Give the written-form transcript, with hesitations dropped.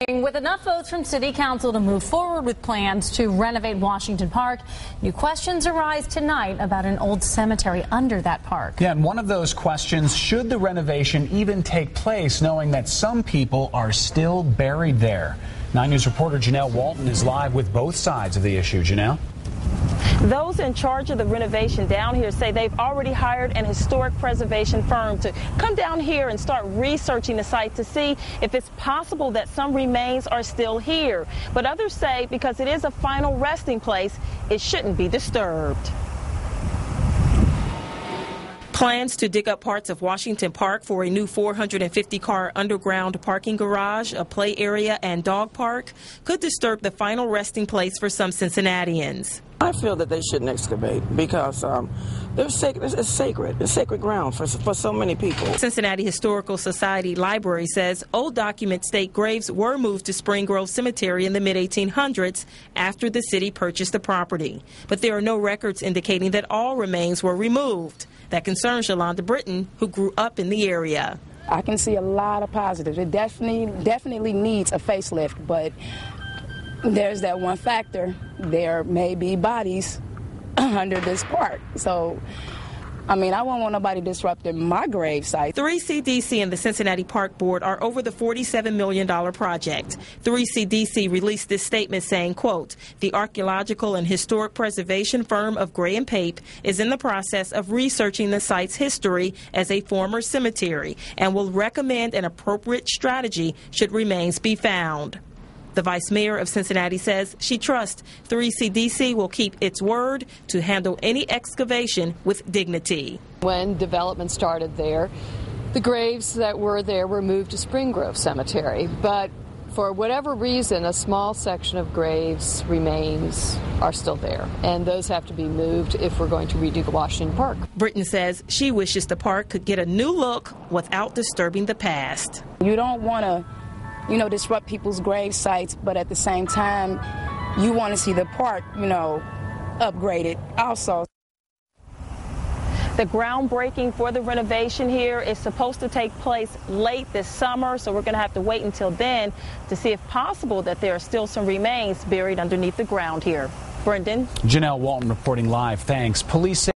With enough votes from City Council to move forward with plans to renovate Washington Park, new questions arise tonight about an old cemetery under that park. Yeah, and one of those questions, should the renovation even take place, knowing that some people are still buried there? 9 News reporter Janelle Walton is live with both sides of the issue. Janelle? Those in charge of the renovation down here say they've already hired an historic preservation firm to come down here and start researching the site to see if it's possible that some remains are still here. But others say because it is a final resting place, it shouldn't be disturbed. Plans to dig up parts of Washington Park for a new 450-car underground parking garage, a play area, and dog park could disturb the final resting place for some Cincinnatians. I feel that they shouldn't excavate because it's sacred ground for so many people. Cincinnati Historical Society Library says old documents state graves were moved to Spring Grove Cemetery in the mid-1800s after the city purchased the property. But there are no records indicating that all remains were removed. That concerns Yolanda Britton, who grew up in the area. I can see a lot of positives. It definitely needs a facelift, but there's that one factor. There may be bodies under this park. So, I mean, I won't want nobody disrupting my grave site. 3CDC and the Cincinnati Park Board are over the $47 million project. 3CDC released this statement saying, quote, the archaeological and historic preservation firm of Gray and Pape is in the process of researching the site's history as a former cemetery and will recommend an appropriate strategy should remains be found. The vice mayor of Cincinnati says she trusts 3CDC will keep its word to handle any excavation with dignity. When development started there, the graves that were there were moved to Spring Grove Cemetery. But for whatever reason, a small section of graves remains are still there, and those have to be moved if we're going to redo the Washington Park. Britton says she wishes the park could get a new look without disturbing the past. You don't want to disrupt people's grave sites, but at the same time, you want to see the park, upgraded also. The groundbreaking for the renovation here is supposed to take place late this summer, so we're going to have to wait until then to see if possible that there are still some remains buried underneath the ground here. Brendan? Janelle Walton reporting live. Thanks. Police say